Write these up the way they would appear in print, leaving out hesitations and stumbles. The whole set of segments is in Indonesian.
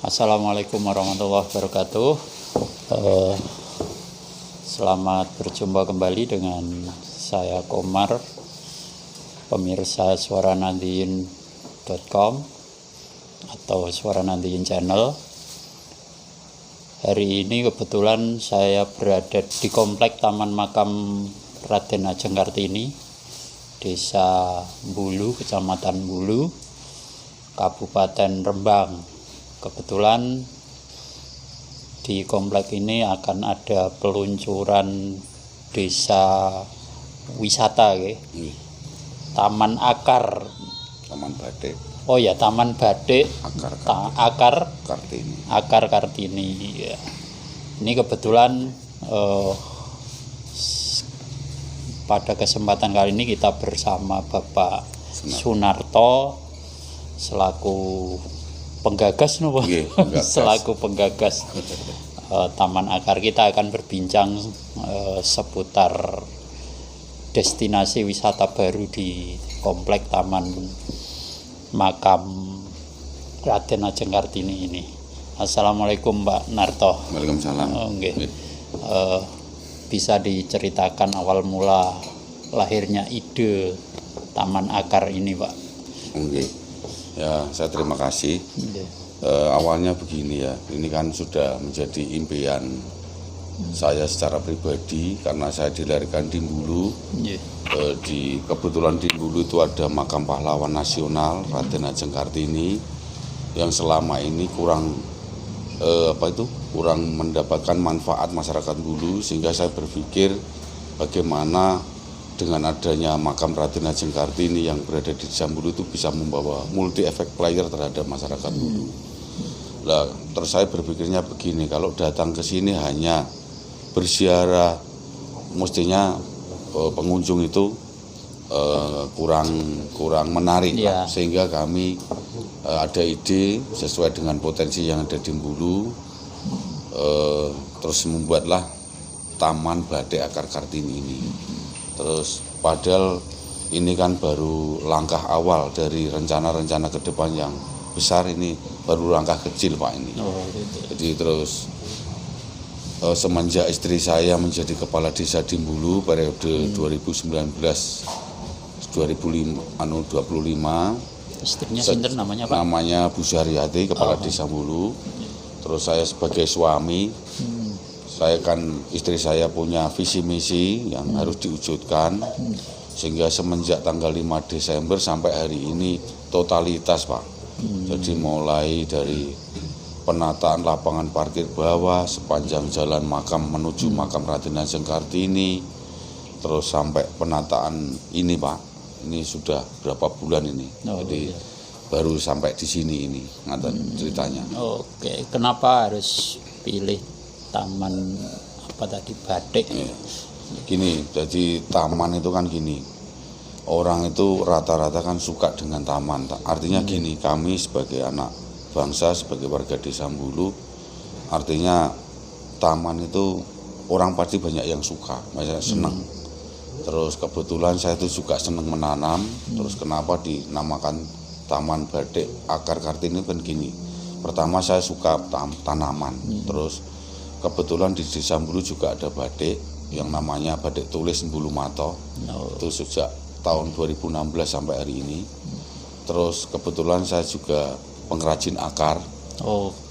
Assalamualaikum warahmatullahi wabarakatuh. Selamat berjumpa kembali dengan saya Komar, pemirsa suaranadiin.com atau Suara Nadiin Channel. Hari ini kebetulan saya berada di komplek Taman Makam Raden Ajeng Kartini, Desa Bulu, Kecamatan Bulu, Kabupaten Rembang. Kebetulan di komplek ini akan ada peluncuran desa wisata, Taman Akar. Taman Batik. Oh ya, Taman Batik. Akar Kartini. Ya. Ini kebetulan pada kesempatan kali ini kita bersama Bapak Sunarto selaku penggagas, selaku penggagas Taman Akar. Kita akan berbincang seputar destinasi wisata baru di komplek Taman Makam Raden Ajeng Kartini ini. Assalamualaikum Pak Narto. Waalaikumsalam. Bisa diceritakan awal mula lahirnya ide Taman Akar ini, Pak? Ya, saya terima kasih. Awalnya begini ya, ini kan sudah menjadi impian saya secara pribadi karena saya dilahirkan di Bulu. Kebetulan di Bulu itu ada makam pahlawan nasional Raden Ajeng Kartini yang selama ini kurang mendapatkan manfaat masyarakat Bulu, sehingga saya berpikir bagaimana dengan adanya makam Raden Ajeng Kartini yang berada di Desa Bulu itu bisa membawa multi efek player terhadap masyarakat Bulu. Lah, terus saya berpikirnya begini, kalau datang ke sini hanya berziarah, mestinya pengunjung itu kurang menarik, sehingga kami ada ide sesuai dengan potensi yang ada di Bulu, terus membuatlah Taman Batik Akar Kartini ini. Terus padahal ini kan baru langkah awal dari rencana-rencana ke depan yang besar, ini baru langkah kecil, Pak, ini. Jadi terus semenjak istri saya menjadi kepala desa di Bulu periode 2019-2025. Istrinya sinten namanya, Pak? Namanya Bu Syariati, kepala desa Bulu. Terus saya sebagai suami, istri saya punya visi misi yang harus diwujudkan, sehingga semenjak tanggal 5 Desember sampai hari ini totalitas, Pak. Jadi mulai dari penataan lapangan parkir bawah sepanjang jalan makam menuju makam Raden Ajeng Kartini, terus sampai penataan ini, Pak. Ini sudah berapa bulan ini. Jadi baru sampai di sini ini ceritanya. Oke, kenapa harus pilih taman batik? Gini, jadi taman itu kan gini, orang itu rata-rata kan suka dengan taman. Artinya gini, kami sebagai anak bangsa, sebagai warga desa Bulu, artinya taman itu orang pasti banyak yang suka, banyak senang. Terus kebetulan saya itu juga senang menanam. Terus kenapa dinamakan Taman Batik Akar Kartini kan gini, pertama saya suka tanaman. Terus kebetulan di Desa Bulu juga ada batik yang namanya batik tulis Bulu Mato. Itu sejak tahun 2016 sampai hari ini. Terus kebetulan saya juga pengrajin akar.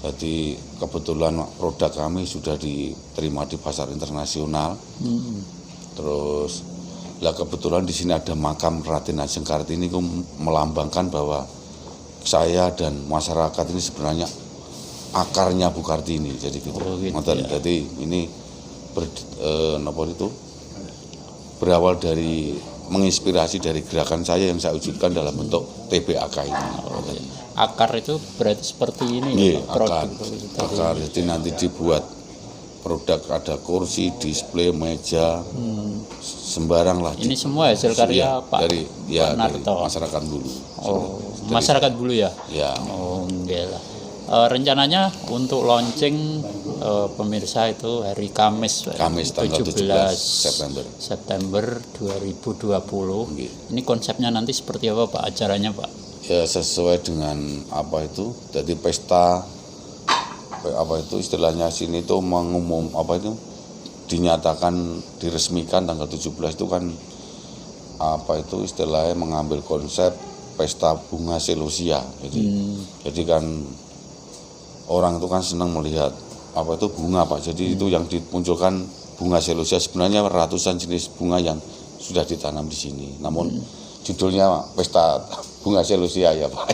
Jadi kebetulan produk kami sudah diterima di pasar internasional. Terus kebetulan di sini ada makam Raden Ajeng Kartini, itu melambangkan bahwa saya dan masyarakat ini sebenarnya akarnya Bu Kartini, jadi gitu. Jadi ini berawal dari menginspirasi dari gerakan saya yang saya wujudkan dalam bentuk TBAK ini. Akar itu berarti seperti ini, akar. Jadi nanti dibuat produk, ada kursi, display, meja, sembarang lah. Ini semua hasil karya Pak Narto, dari masyarakat Bulu. Masyarakat Bulu ya? Ya. Enggak lah. Rencananya untuk launching pemirsa itu hari Kamis tanggal 17 September 2020. Ini konsepnya nanti seperti apa, Pak, acaranya, Pak? Ya sesuai dengan jadi pesta apa itu istilahnya sini itu dinyatakan diresmikan tanggal 17 itu kan istilahnya mengambil konsep pesta bunga selosia. Jadi kan orang itu kan senang melihat bunga Pak. Jadi itu yang dimunculkan bunga selosia, sebenarnya ratusan jenis bunga yang sudah ditanam di sini. Namun judulnya pesta bunga selosia ya Pak.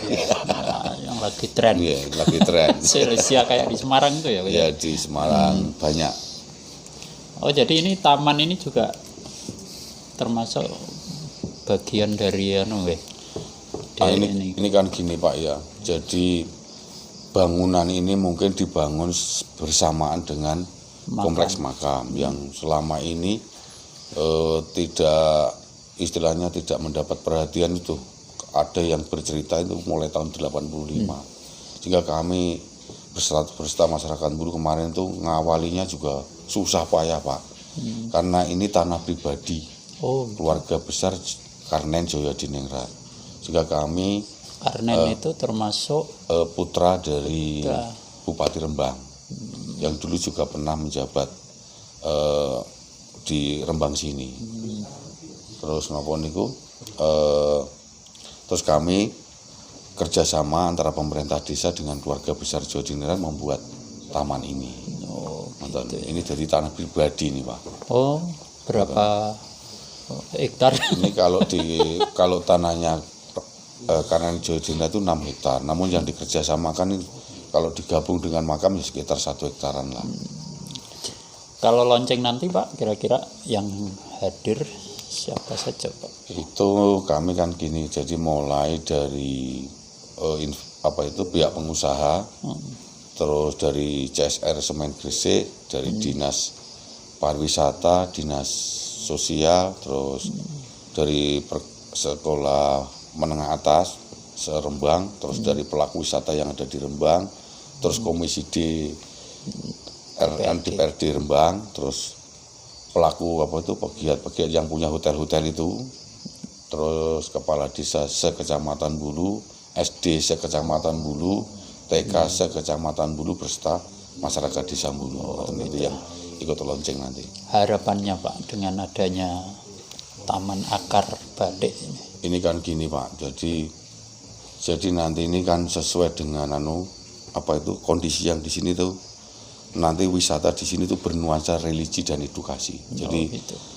Yang lagi tren. Iya, lagi tren. Selosia kayak di Semarang tuh ya Pak? Ya di Semarang banyak. Oh jadi ini taman ini juga termasuk bagian dari ini kan gini Pak ya. Jadi bangunan ini mungkin dibangun bersamaan dengan kompleks makam yang selama ini tidak mendapat perhatian itu. Ada yang bercerita itu mulai tahun 85. Sehingga kami beserta masyarakat Bulu kemarin itu ngawalinya juga susah payah Pak. Karena ini tanah pribadi keluarga besar Karnen Joyadiningrat. Sehingga kami Karnen itu termasuk putra dari Bupati Rembang yang dulu juga pernah menjabat di Rembang sini. Terus terus kami kerjasama antara pemerintah desa dengan keluarga besar Joyadiningrat membuat taman ini. Gitu. Ini dari tanah pribadi nih Pak. Oh, berapa hektar? Ini kalau tanahnya karena Joyadiningrat itu 6 hektar. Namun yang dikerjasamakan ini kalau digabung dengan makam ya sekitar 1 hektaran lah. Kalau lonceng nanti Pak, kira-kira yang hadir siapa saja Pak? Itu kami kan gini, jadi mulai dari pihak pengusaha, terus dari CSR Semen Gresik, dari Dinas Pariwisata, Dinas Sosial, terus dari sekolah menengah atas Rembang, terus dari pelaku wisata yang ada di Rembang, terus Komisi D DPRD Rembang, terus pelaku pegiat yang punya hotel-hotel itu, terus kepala desa sekecamatan Bulu, SD sekecamatan Bulu, TK sekecamatan Bulu beserta masyarakat desa Bulu. Itu yang ikut lonceng nanti. Harapannya Pak dengan adanya Taman Akar Batik ini? Ini kan gini Pak, jadi nanti ini kan sesuai dengan kondisi yang di sini tuh. Nanti wisata di sini tuh bernuansa religi dan edukasi. Jadi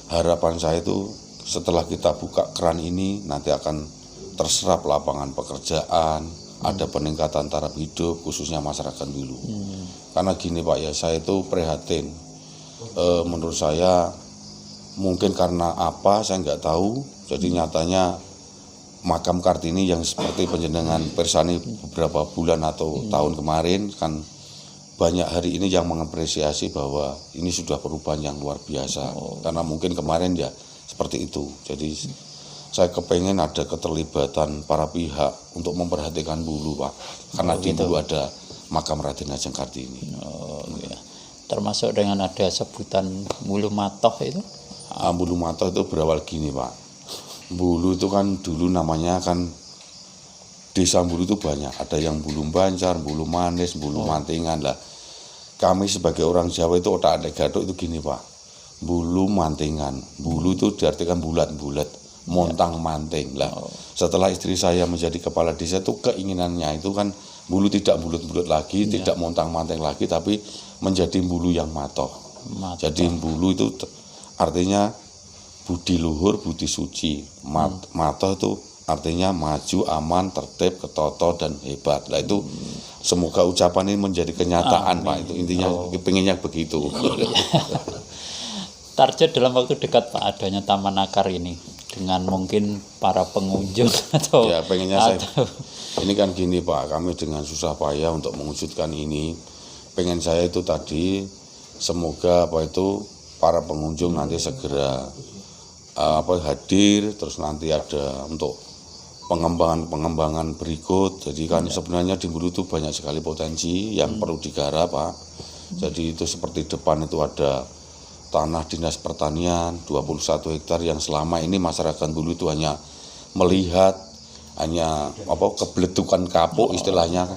harapan saya itu setelah kita buka keran ini nanti akan terserap lapangan pekerjaan, ada peningkatan taraf hidup khususnya masyarakat Bulu. Karena gini Pak ya, saya itu prihatin. Menurut saya mungkin karena saya nggak tahu. Jadi nyatanya makam Kartini yang seperti penjenengan persani beberapa bulan atau tahun kemarin kan banyak hari ini yang mengapresiasi bahwa ini sudah perubahan yang luar biasa. Karena mungkin kemarin ya seperti itu. Jadi saya kepengen ada keterlibatan para pihak untuk memperhatikan Bulu Pak. Karena di Bulu ada makam Raden Ajeng Kartini. Termasuk dengan ada sebutan Bulu Matoh itu? Bulu Matoh itu berawal gini Pak. Bulu itu kan dulu namanya kan desa Bulu itu banyak, ada yang Bulu Bancar, Bulu Manis, Bulu Mantingan lah. Kami sebagai orang Jawa itu otak-atik gathuk itu gini Pak. Bulu Mantingan, Bulu itu diartikan bulat-bulat, montang manting lah. Setelah istri saya menjadi kepala desa itu keinginannya itu kan Bulu tidak bulat-bulat lagi, tidak montang-manting lagi, tapi menjadi Bulu yang matoh. Jadi Bulu itu artinya budi luhur, budi suci. Matoh itu artinya maju, aman, tertib, ketoto, dan hebat. Lah itu semoga ucapan ini menjadi kenyataan Pak. Itu intinya pengennya begitu. Target dalam waktu dekat Pak adanya Taman Akar ini dengan mungkin para pengunjung atau ya pengennya ini kan gini Pak, kami dengan susah payah untuk mewujudkan ini. Pengen saya itu tadi semoga para pengunjung nanti segera hadir, terus nanti ada untuk pengembangan berikut. Jadi kan sebenarnya di Bulu itu banyak sekali potensi yang perlu digarap Pak. Jadi itu seperti depan itu ada tanah dinas pertanian 21 hektar yang selama ini masyarakat Bulu itu hanya melihat, hanya kebeletukan kapuk istilahnya,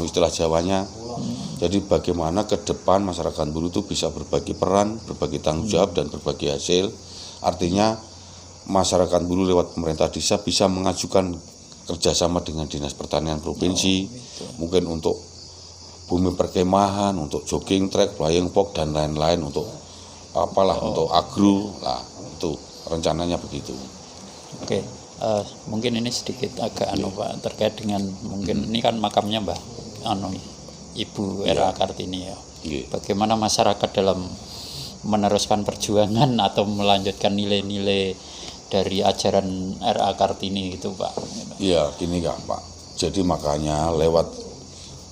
istilah Jawanya Jadi bagaimana ke depan masyarakat Bulu itu bisa berbagi peran, berbagi tanggung jawab dan berbagi hasil. Artinya masyarakat Bulu lewat pemerintah desa bisa mengajukan kerjasama dengan Dinas Pertanian Provinsi, mungkin untuk bumi perkemahan, untuk jogging track, flying fox dan lain-lain, untuk untuk agro. Nah, itu rencananya begitu. Oke, mungkin ini sedikit agak Pak, terkait dengan mungkin ini kan makamnya Mbah Ibu R.A. Kartini ya. Bagaimana masyarakat dalam meneruskan perjuangan atau melanjutkan nilai-nilai dari ajaran R.A. Kartini itu Pak? Iya, gini Pak. Jadi makanya lewat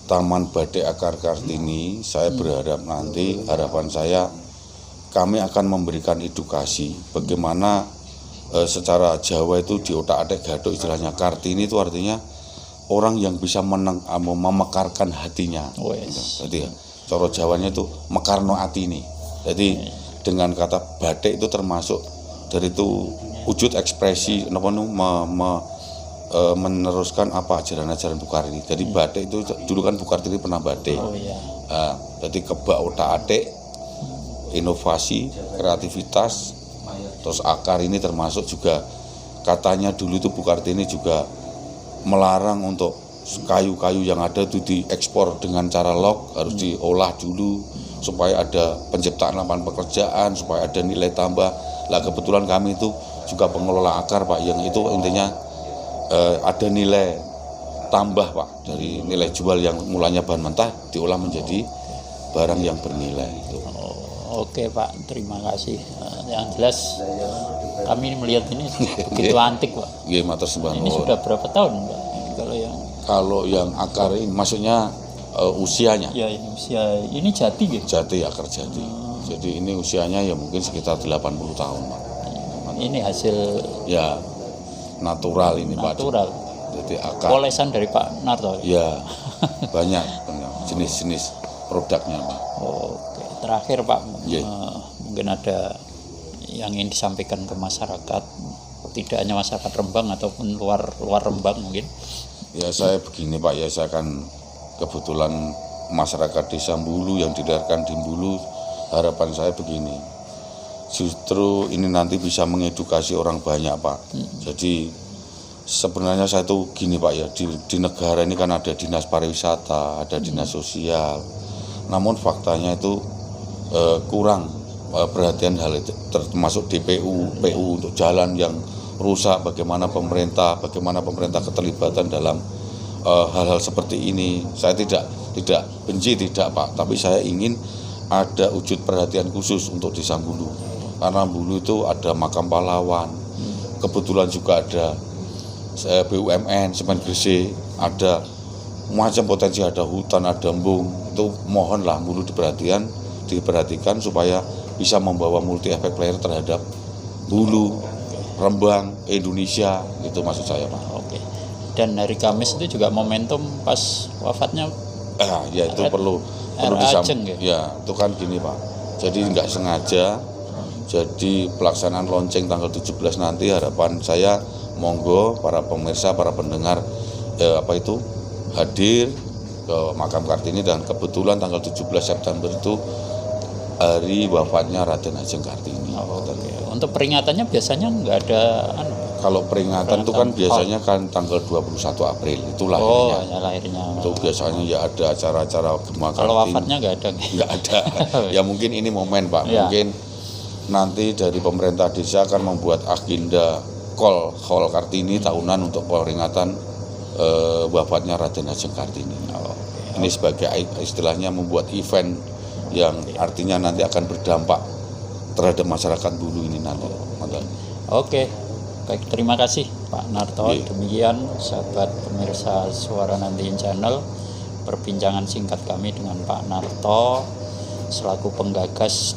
Taman Batik Akar Kartini, saya berharap nanti, harapan saya, kami akan memberikan edukasi bagaimana secara Jawa itu di otak-atik Gathuk istilahnya Kartini itu artinya orang yang bisa memekarkan hatinya. Jadi cara Jawanya itu mekarno atini. Jadi dengan kata batik itu termasuk dari itu wujud ekspresi meneruskan apa ajaran-ajaran Bukartini. Jadi batik itu dulu kan Bukartini pernah batik. Jadi kebak otak-atik, inovasi, kreativitas, terus akar ini termasuk juga katanya dulu itu Bukartini juga melarang untuk kayu-kayu yang ada itu diekspor dengan cara log, harus diolah dulu supaya ada penciptaan lapangan pekerjaan, supaya ada nilai tambah. Lah kebetulan kami itu juga pengelola akar Pak, yang itu intinya ada nilai tambah Pak, dari nilai jual yang mulanya bahan mentah diolah menjadi barang yang bernilai itu. Oke Pak, terima kasih. Yang jelas kami melihat ini begitu antik Pak. Ini sudah berapa tahun Pak? Kalau yang akar ini maksudnya usianya? Ya ini usia, ini jati gitu? Jati, akar jati. Jadi ini usianya ya mungkin sekitar 80 tahun Pak. Ini hasil ya natural ini Pak. Natural. Jadi akar. Polesan dari Pak Narto? Ya, banyak jenis-jenis produknya Pak. Oke, terakhir Pak, mungkin ada yang ingin disampaikan ke masyarakat, tidak hanya masyarakat Rembang ataupun luar Rembang mungkin. Ya saya begini Pak, ya saya kan kebetulan masyarakat desa Bulu yang dilahirkan di Bulu, harapan saya begini, justru ini nanti bisa mengedukasi orang banyak Pak. Jadi sebenarnya saya tuh gini Pak ya, di negara ini kan ada dinas pariwisata, ada dinas sosial, namun faktanya itu kurang perhatian hal itu, termasuk DPU, PU untuk jalan yang rusak, bagaimana pemerintah keterlibatan dalam hal-hal seperti ini. Saya tidak benci, tidak Pak, tapi saya ingin ada wujud perhatian khusus untuk desa Bulu, karena Bulu itu ada makam pahlawan, kebetulan juga ada BUMN, semen Gresik, ada macam potensi, ada hutan, ada embung. Itu mohonlah Bulu diperhatikan supaya bisa membawa multi efek player terhadap Bulu, Rembang, Indonesia, itu maksud saya Pak. Oke. Dan hari Kamis itu juga momentum pas wafatnya. Ya itu perlu disampaikan. Ya itu kan gini Pak. Jadi nggak sengaja. Jadi pelaksanaan lonceng tanggal 17 nanti harapan saya monggo para pemirsa, para pendengar hadir ke makam Kartini, dan kebetulan tanggal 17 September itu hari wafatnya Raden Ajeng Kartini. Untuk peringatannya biasanya nggak ada Kalau peringatan itu kan biasanya kan tanggal 21 April itu lahirnya. Itu biasanya ya ada acara-acara Gema Kartini. Kalau wafatnya nggak ada? Nggak ada. Ya mungkin ini momen Pak. Ya. Mungkin nanti dari pemerintah desa akan membuat agenda call Kartini tahunan untuk peringatan wafatnya Raden Ajeng Kartini. Ini sebagai istilahnya membuat event yang artinya nanti akan berdampak terhadap masyarakat Bulu ini nanti. Oke, baik, terima kasih Pak Narto. Demikian sahabat pemirsa Suara Nantiin Channel, perbincangan singkat kami dengan Pak Narto selaku penggagas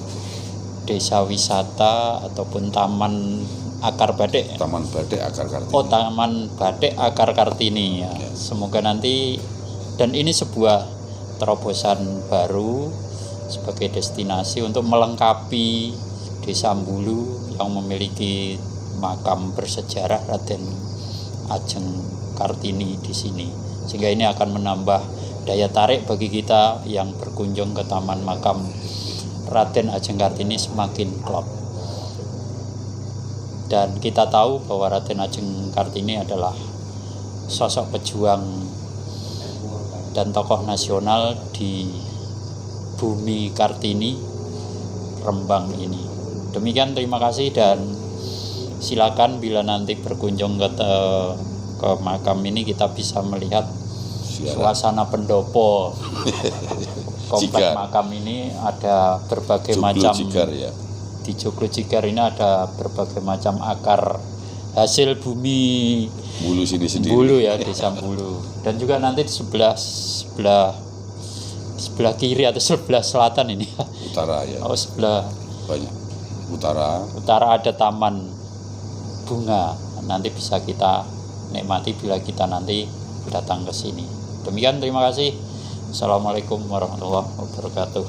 desa wisata ataupun Taman Akar Batik. Taman Batik Akar Kartini. Taman Batik Akar Kartini ya. Semoga nanti, dan ini sebuah terobosan baru sebagai destinasi untuk melengkapi desa Bulu yang memiliki makam bersejarah Raden Ajeng Kartini di sini, sehingga ini akan menambah daya tarik bagi kita yang berkunjung ke Taman Makam Raden Ajeng Kartini semakin klop. Dan kita tahu bahwa Raden Ajeng Kartini adalah sosok pejuang dan tokoh nasional di bumi Kartini, Rembang ini. Demikian, terima kasih, dan silakan bila nanti berkunjung ke makam ini kita bisa melihat suasana pendopo. Komplek makam ini ada berbagai macam Jigar, ya. Di Joglo Jigar ini ada berbagai macam akar hasil bumi Bulu sini sendiri. Bulu ya, desa Bulu. Dan juga nanti di sebelah kiri atau sebelah selatan ini. Utara ya. Oh, sebelah Banyak. Utara ada taman bunga. Nanti bisa kita nikmati bila kita nanti datang ke sini. Demikian, terima kasih. Assalamualaikum warahmatullahi wabarakatuh.